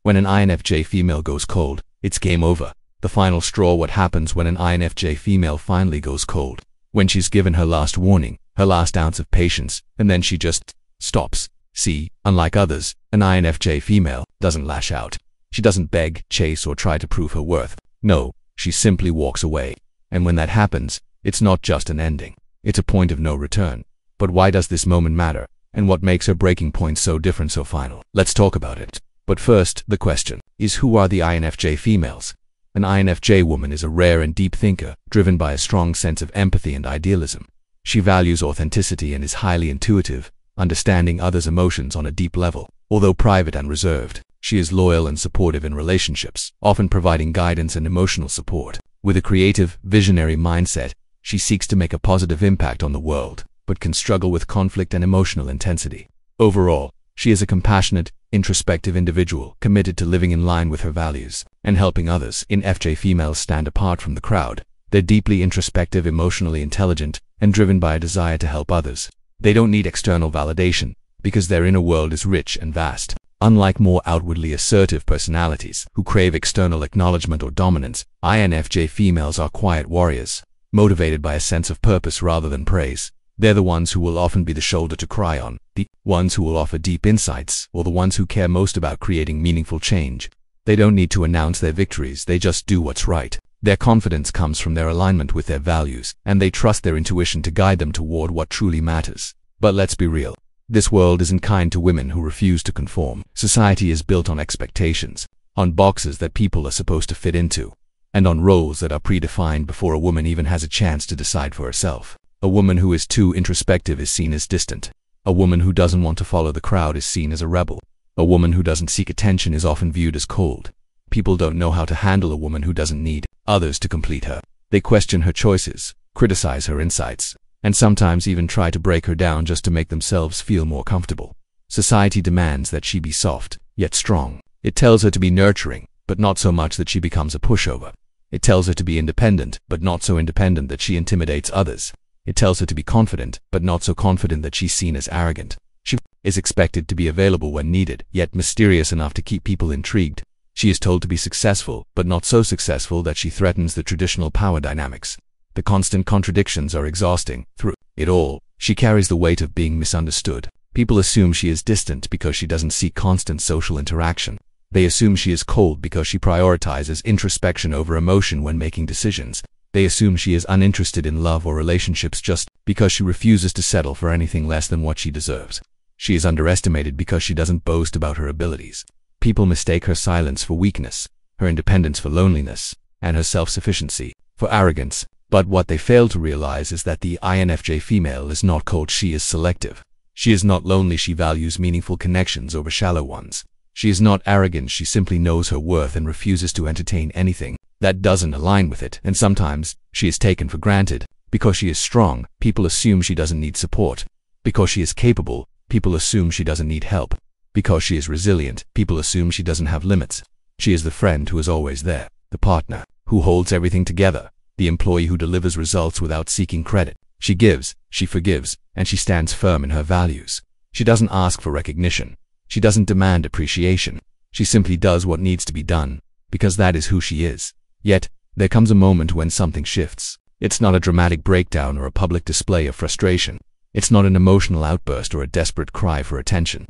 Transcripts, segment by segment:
When an INFJ female goes cold, it's game over. The final straw. What happens when an INFJ female finally goes cold? When she's given her last warning, her last ounce of patience, and then she just stops. See, unlike others, an INFJ female doesn't lash out. She doesn't beg, chase, or try to prove her worth. No, she simply walks away. And when that happens, it's not just an ending. It's a point of no return. But why does this moment matter? And what makes her breaking point so different, so final? Let's talk about it. But first, the question is, who are the INFJ females? An INFJ woman is a rare and deep thinker, driven by a strong sense of empathy and idealism. She values authenticity and is highly intuitive, understanding others' emotions on a deep level. Although private and reserved, she is loyal and supportive in relationships, often providing guidance and emotional support. With a creative, visionary mindset, she seeks to make a positive impact on the world, but can struggle with conflict and emotional intensity. Overall, she is a compassionate, introspective individual, committed to living in line with her values and helping others. INFJ females stand apart from the crowd. They're deeply introspective, emotionally intelligent, and driven by a desire to help others. They don't need external validation, because their inner world is rich and vast. Unlike more outwardly assertive personalities who crave external acknowledgement or dominance, INFJ females are quiet warriors, motivated by a sense of purpose rather than praise. They're the ones who will often be the shoulder to cry on, the ones who will offer deep insights, or the ones who care most about creating meaningful change. They don't need to announce their victories, they just do what's right. Their confidence comes from their alignment with their values, and they trust their intuition to guide them toward what truly matters. But let's be real. This world isn't kind to women who refuse to conform. Society is built on expectations, on boxes that people are supposed to fit into, and on roles that are predefined before a woman even has a chance to decide for herself. A woman who is too introspective is seen as distant. A woman who doesn't want to follow the crowd is seen as a rebel. A woman who doesn't seek attention is often viewed as cold. People don't know how to handle a woman who doesn't need others to complete her. They question her choices, criticize her insights, and sometimes even try to break her down just to make themselves feel more comfortable. Society demands that she be soft, yet strong. It tells her to be nurturing, but not so much that she becomes a pushover. It tells her to be independent, but not so independent that she intimidates others. It tells her to be confident, but not so confident that she's seen as arrogant. She is expected to be available when needed, yet mysterious enough to keep people intrigued. She is told to be successful, but not so successful that she threatens the traditional power dynamics. The constant contradictions are exhausting. Through it all, she carries the weight of being misunderstood. People assume she is distant because she doesn't seek constant social interaction. They assume she is cold because she prioritizes introspection over emotion when making decisions. They assume she is uninterested in love or relationships just because she refuses to settle for anything less than what she deserves. She is underestimated because she doesn't boast about her abilities. People mistake her silence for weakness, her independence for loneliness, and her self-sufficiency for arrogance. But what they fail to realize is that the INFJ female is not cold, she is selective. She is not lonely, she values meaningful connections over shallow ones. She is not arrogant, she simply knows her worth and refuses to entertain anything that doesn't align with it. And sometimes, she is taken for granted. Because she is strong, people assume she doesn't need support. Because she is capable, people assume she doesn't need help. Because she is resilient, people assume she doesn't have limits. She is the friend who is always there, the partner who holds everything together, the employee who delivers results without seeking credit. She gives, she forgives, and she stands firm in her values. She doesn't ask for recognition. She doesn't demand appreciation. She simply does what needs to be done, because that is who she is. Yet, there comes a moment when something shifts. It's not a dramatic breakdown or a public display of frustration. It's not an emotional outburst or a desperate cry for attention.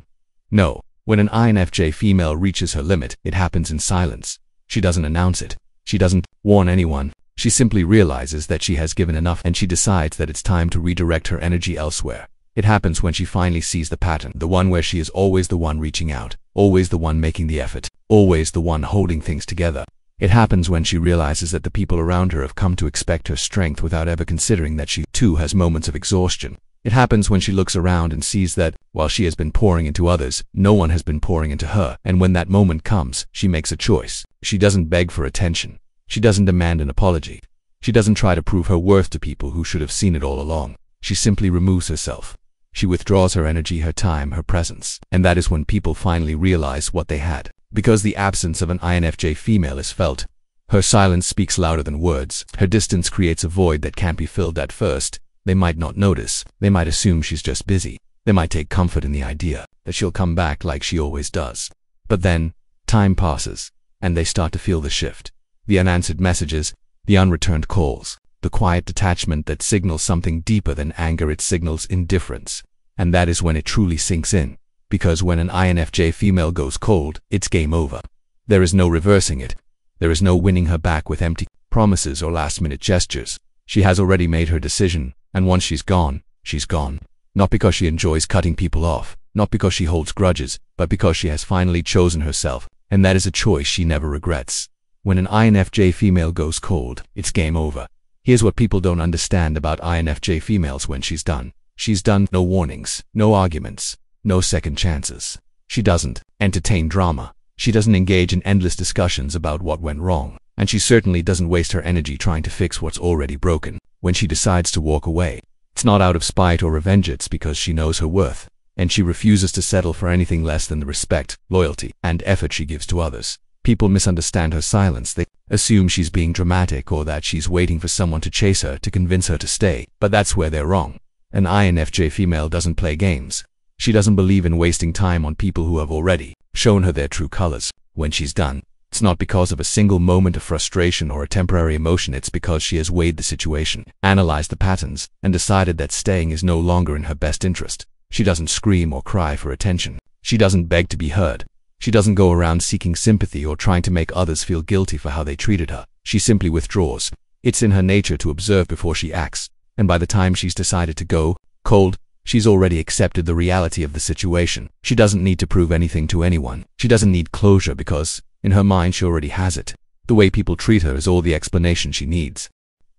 No, when an INFJ female reaches her limit, it happens in silence. She doesn't announce it. She doesn't warn anyone. She simply realizes that she has given enough and she decides that it's time to redirect her energy elsewhere. It happens when she finally sees the pattern, the one where she is always the one reaching out, always the one making the effort, always the one holding things together. It happens when she realizes that the people around her have come to expect her strength without ever considering that she too has moments of exhaustion. It happens when she looks around and sees that, while she has been pouring into others, no one has been pouring into her. And when that moment comes, she makes a choice. She doesn't beg for attention. She doesn't demand an apology. She doesn't try to prove her worth to people who should have seen it all along. She simply removes herself. She withdraws her energy, her time, her presence. And that is when people finally realize what they had. Because the absence of an INFJ female is felt. Her silence speaks louder than words. Her distance creates a void that can't be filled. At first, they might not notice. They might assume she's just busy. They might take comfort in the idea that she'll come back like she always does. But then, Time passes, and they start to feel the shift. The unanswered messages, the unreturned calls, the quiet detachment that signals something deeper than anger. It signals indifference. And that is when it truly sinks in. Because when an INFJ female goes cold, it's game over. There is no reversing it. There is no winning her back with empty promises or last-minute gestures. She has already made her decision, and once she's gone, she's gone. Not because she enjoys cutting people off, not because she holds grudges, but because she has finally chosen herself, and that is a choice she never regrets. When an INFJ female goes cold, it's game over. Here's what people don't understand about INFJ females when she's done. She's done. No warnings, no arguments, no second chances. She doesn't entertain drama. She doesn't engage in endless discussions about what went wrong. And she certainly doesn't waste her energy trying to fix what's already broken. When she decides to walk away, it's not out of spite or revenge, it's because she knows her worth. And she refuses to settle for anything less than the respect, loyalty, and effort she gives to others. People misunderstand her silence. They assume she's being dramatic or that she's waiting for someone to chase her to convince her to stay. But that's where they're wrong. An INFJ female doesn't play games. She doesn't believe in wasting time on people who have already shown her their true colors. When she's done, it's not because of a single moment of frustration or a temporary emotion. It's because she has weighed the situation, analyzed the patterns, and decided that staying is no longer in her best interest. She doesn't scream or cry for attention. She doesn't beg to be heard. She doesn't go around seeking sympathy or trying to make others feel guilty for how they treated her. She simply withdraws. It's in her nature to observe before she acts. And by the time she's decided to go cold, she's already accepted the reality of the situation. She doesn't need to prove anything to anyone. She doesn't need closure because, in her mind, she already has it. The way people treat her is all the explanation she needs.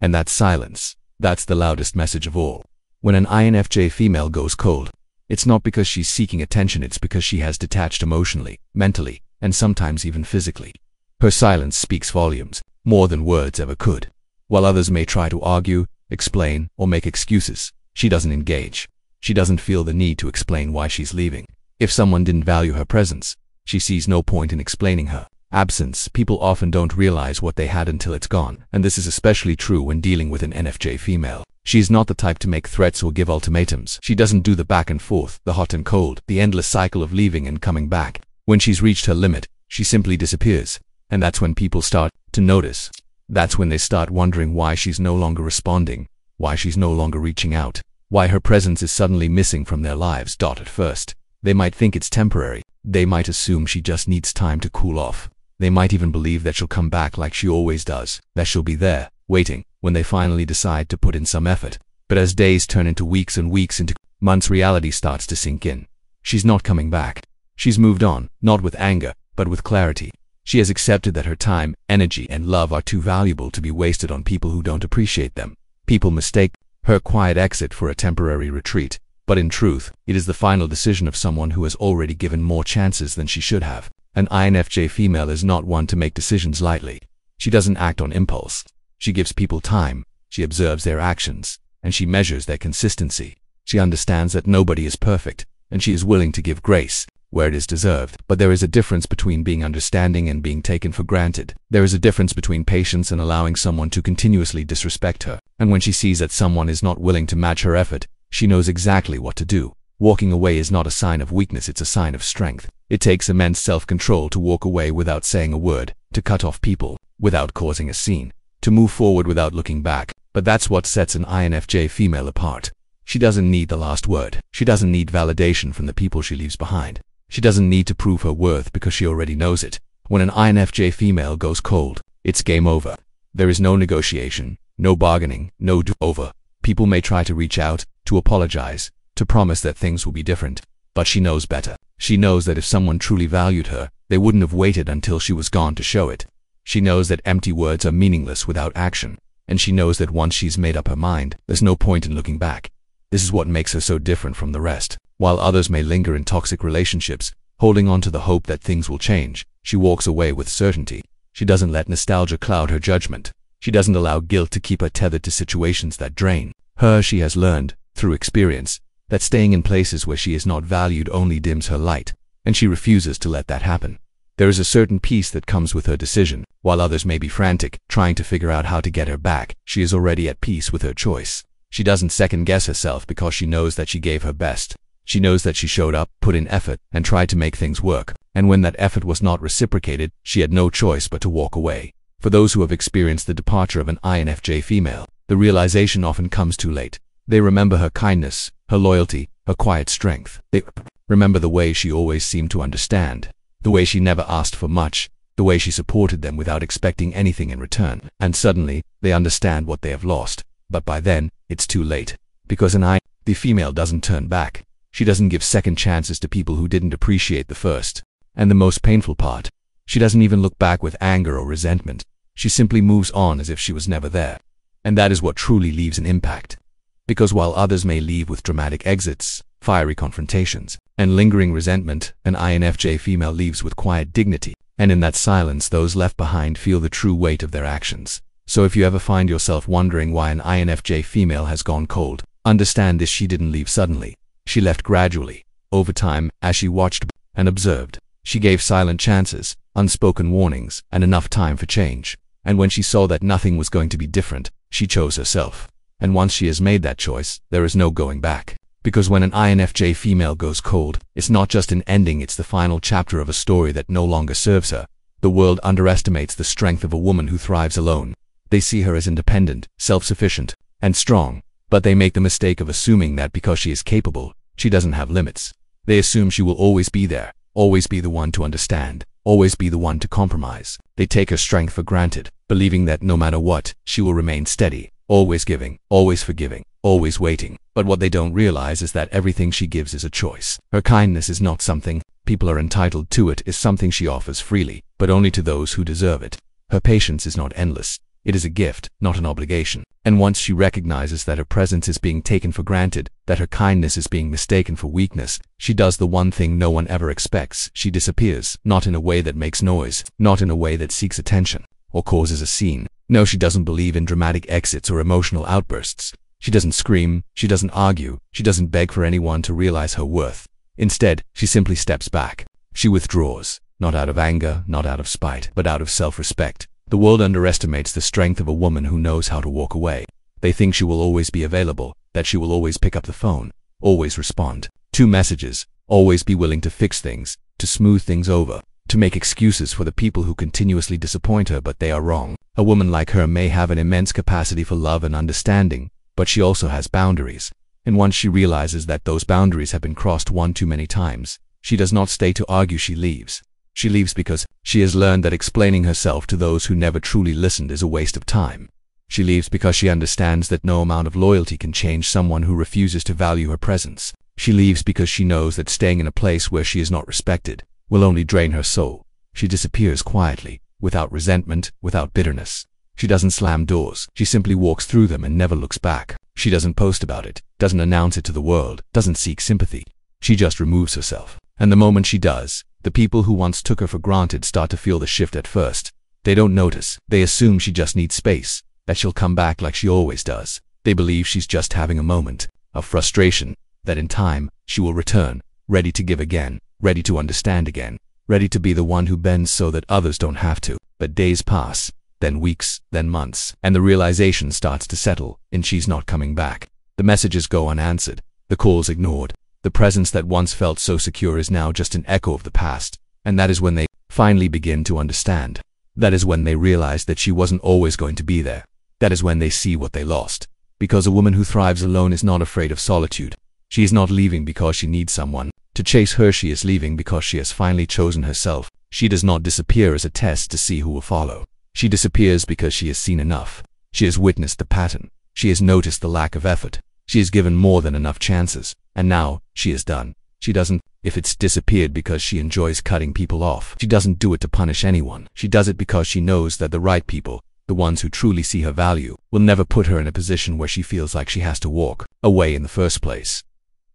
And that's silence. That's the loudest message of all. When an INFJ female goes cold, it's not because she's seeking attention, it's because she has detached emotionally, mentally, and sometimes even physically. Her silence speaks volumes, more than words ever could. While others may try to argue, explain, or make excuses, she doesn't engage. She doesn't feel the need to explain why she's leaving. If someone didn't value her presence, she sees no point in explaining her absence. People often don't realize what they had until it's gone, and this is especially true when dealing with an INFJ female. She's not the type to make threats or give ultimatums. She doesn't do the back and forth, the hot and cold, the endless cycle of leaving and coming back. When she's reached her limit, she simply disappears. And that's when people start to notice. That's when they start wondering why she's no longer responding, why she's no longer reaching out, why her presence is suddenly missing from their lives. At first, they might think it's temporary. They might assume she just needs time to cool off. They might even believe that she'll come back like she always does, that she'll be there, waiting, when they finally decide to put in some effort. But as days turn into weeks and weeks into months, reality starts to sink in. She's not coming back. She's moved on, not with anger, but with clarity. She has accepted that her time, energy, and love are too valuable to be wasted on people who don't appreciate them. People mistake her quiet exit for a temporary retreat, but in truth, it is the final decision of someone who has already given more chances than she should have. An INFJ female is not one to make decisions lightly. She doesn't act on impulse. She gives people time, she observes their actions, and she measures their consistency. She understands that nobody is perfect, and she is willing to give grace where it is deserved. But there is a difference between being understanding and being taken for granted. There is a difference between patience and allowing someone to continuously disrespect her. And when she sees that someone is not willing to match her effort, she knows exactly what to do. Walking away is not a sign of weakness, it's a sign of strength. It takes immense self-control to walk away without saying a word, to cut off people without causing a scene, to move forward without looking back. But that's what sets an INFJ female apart. She doesn't need the last word. She doesn't need validation from the people she leaves behind. She doesn't need to prove her worth because she already knows it. When an INFJ female goes cold, it's game over. There is no negotiation, no bargaining, no do-over. People may try to reach out, to apologize, to promise that things will be different, but she knows better. She knows that if someone truly valued her, they wouldn't have waited until she was gone to show it. She knows that empty words are meaningless without action, and she knows that once she's made up her mind, there's no point in looking back. This is what makes her so different from the rest. While others may linger in toxic relationships, holding on to the hope that things will change, she walks away with certainty. She doesn't let nostalgia cloud her judgment. She doesn't allow guilt to keep her tethered to situations that drain her. She has learned, through experience, that staying in places where she is not valued only dims her light, and she refuses to let that happen. There is a certain peace that comes with her decision. While others may be frantic, trying to figure out how to get her back, she is already at peace with her choice. She doesn't second-guess herself because she knows that she gave her best. She knows that she showed up, put in effort, and tried to make things work. And when that effort was not reciprocated, she had no choice but to walk away. For those who have experienced the departure of an INFJ female, the realization often comes too late. They remember her kindness, her loyalty, her quiet strength. They remember the way she always seemed to understand, the way she never asked for much, the way she supported them without expecting anything in return. And suddenly, they understand what they have lost. But by then, it's too late. Because an INFJ female doesn't turn back. She doesn't give second chances to people who didn't appreciate the first. And the most painful part, she doesn't even look back with anger or resentment. She simply moves on as if she was never there. And that is what truly leaves an impact. Because while others may leave with dramatic exits, fiery confrontations, and lingering resentment, an INFJ female leaves with quiet dignity. And in that silence, those left behind feel the true weight of their actions. So if you ever find yourself wondering why an INFJ female has gone cold, understand this: she didn't leave suddenly. She left gradually, over time, as she watched and observed. She gave silent chances, unspoken warnings, and enough time for change. And when she saw that nothing was going to be different, she chose herself. And once she has made that choice, there is no going back. Because when an INFJ female goes cold, it's not just an ending, it's the final chapter of a story that no longer serves her. The world underestimates the strength of a woman who thrives alone. They see her as independent, self-sufficient, and strong, but they make the mistake of assuming that because she is capable, she doesn't have limits. They assume she will always be there, always be the one to understand, always be the one to compromise. They take her strength for granted, believing that no matter what, she will remain steady, always giving, always forgiving, always waiting. But what they don't realize is that everything she gives is a choice. Her kindness is not something people are entitled to, it is something she offers freely, but only to those who deserve it. Her patience is not endless. It is a gift, not an obligation. And once she recognizes that her presence is being taken for granted, that her kindness is being mistaken for weakness, she does the one thing no one ever expects. She disappears, not in a way that makes noise, not in a way that seeks attention, or causes a scene. No, she doesn't believe in dramatic exits or emotional outbursts. She doesn't scream, she doesn't argue, she doesn't beg for anyone to realize her worth. Instead, she simply steps back. She withdraws, not out of anger, not out of spite, but out of self-respect. The world underestimates the strength of a woman who knows how to walk away. They think she will always be available, that she will always pick up the phone, always respond to messages, always be willing to fix things, to smooth things over, to make excuses for the people who continuously disappoint her, but they are wrong. A woman like her may have an immense capacity for love and understanding, but she also has boundaries. And once she realizes that those boundaries have been crossed one too many times, she does not stay to argue, she leaves. She leaves because she has learned that explaining herself to those who never truly listened is a waste of time. She leaves because she understands that no amount of loyalty can change someone who refuses to value her presence. She leaves because she knows that staying in a place where she is not respected will only drain her soul. She disappears quietly, without resentment, without bitterness. She doesn't slam doors. She simply walks through them and never looks back. She doesn't post about it, doesn't announce it to the world, doesn't seek sympathy. She just removes herself. And the moment she does, the people who once took her for granted start to feel the shift at first. They don't notice. They assume she just needs space, that she'll come back like she always does. They believe she's just having a moment of frustration, that in time, she will return, ready to give again, ready to understand again, ready to be the one who bends so that others don't have to. But days pass, then weeks, then months, and the realization starts to settle, and she's not coming back. The messages go unanswered, the calls ignored. The presence that once felt so secure is now just an echo of the past, and that is when they finally begin to understand. That is when they realize that she wasn't always going to be there. That is when they see what they lost. Because a woman who thrives alone is not afraid of solitude. She is not leaving because she needs someone to chase her. She is leaving because she has finally chosen herself. She does not disappear as a test to see who will follow. She disappears because she has seen enough. She has witnessed the pattern. She has noticed the lack of effort. She has given more than enough chances. And now, she is done. She doesn't, if it's disappeared because she enjoys cutting people off, she doesn't do it to punish anyone. She does it because she knows that the right people, the ones who truly see her value, will never put her in a position where she feels like she has to walk away in the first place.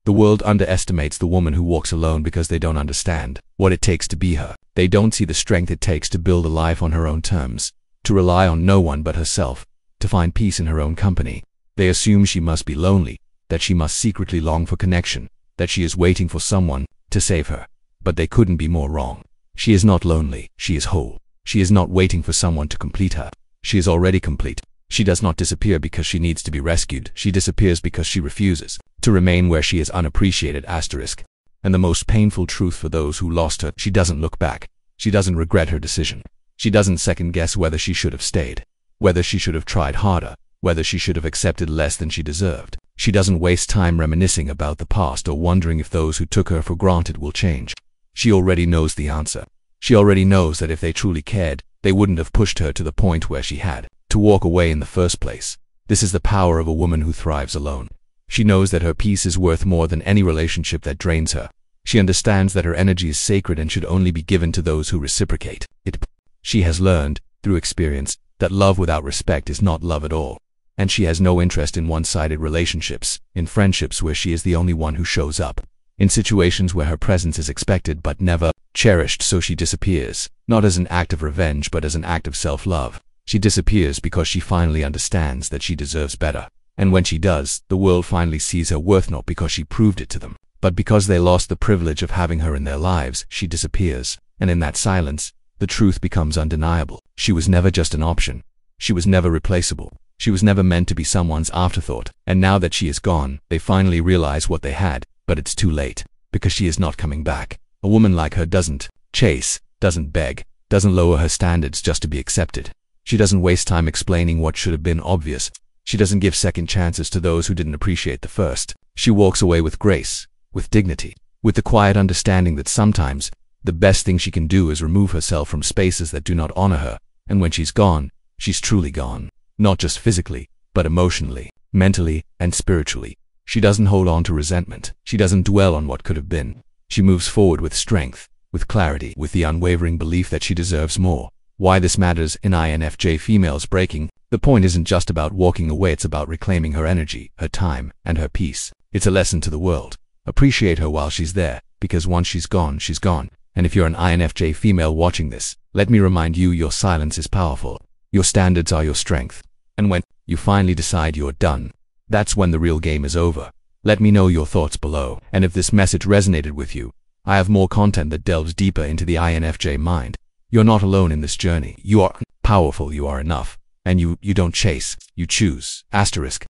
The world underestimates the woman who walks alone because they don't understand what it takes to be her. They don't see the strength it takes to build a life on her own terms, to rely on no one but herself, to find peace in her own company. They assume she must be lonely, that she must secretly long for connection, that she is waiting for someone to save her. But they couldn't be more wrong. She is not lonely, she is whole. She is not waiting for someone to complete her. She is already complete. She does not disappear because she needs to be rescued. She disappears because she refuses to remain where she is unappreciated. Asterisk. And the most painful truth for those who lost her, she doesn't look back. She doesn't regret her decision. She doesn't second guess whether she should have stayed, whether she should have tried harder, whether she should have accepted less than she deserved. She doesn't waste time reminiscing about the past or wondering if those who took her for granted will change. She already knows the answer. She already knows that if they truly cared, they wouldn't have pushed her to the point where she had to walk away in the first place. This is the power of a woman who thrives alone. She knows that her peace is worth more than any relationship that drains her. She understands that her energy is sacred and should only be given to those who reciprocate it. She has learned, through experience, that love without respect is not love at all. And she has no interest in one-sided relationships, in friendships where she is the only one who shows up, in situations where her presence is expected but never cherished. So she disappears, not as an act of revenge but as an act of self-love. She disappears because she finally understands that she deserves better. And when she does, the world finally sees her worth, not because she proved it to them, but because they lost the privilege of having her in their lives. She disappears, and in that silence, the truth becomes undeniable. She was never just an option. She was never replaceable. She was never meant to be someone's afterthought. And now that she is gone, they finally realize what they had, but it's too late, because she is not coming back. A woman like her doesn't chase, doesn't beg, doesn't lower her standards just to be accepted. She doesn't waste time explaining what should have been obvious. She doesn't give second chances to those who didn't appreciate the first. She walks away with grace, with dignity, with the quiet understanding that sometimes the best thing she can do is remove herself from spaces that do not honor her. And when she's gone, she's truly gone. Not just physically, but emotionally, mentally, and spiritually. She doesn't hold on to resentment. She doesn't dwell on what could have been. She moves forward with strength, with clarity, with the unwavering belief that she deserves more. Why this matters in INFJ females breaking. The point isn't just about walking away, it's about reclaiming her energy, her time, and her peace. It's a lesson to the world. Appreciate her while she's there, because once she's gone, she's gone. And if you're an INFJ female watching this, let me remind you, your silence is powerful. Your standards are your strength. And when you finally decide you're done, that's when the real game is over. Let me know your thoughts below. And if this message resonated with you, I have more content that delves deeper into the INFJ mind. You're not alone in this journey. You are powerful, you are enough. And you don't chase, you choose. Asterisk.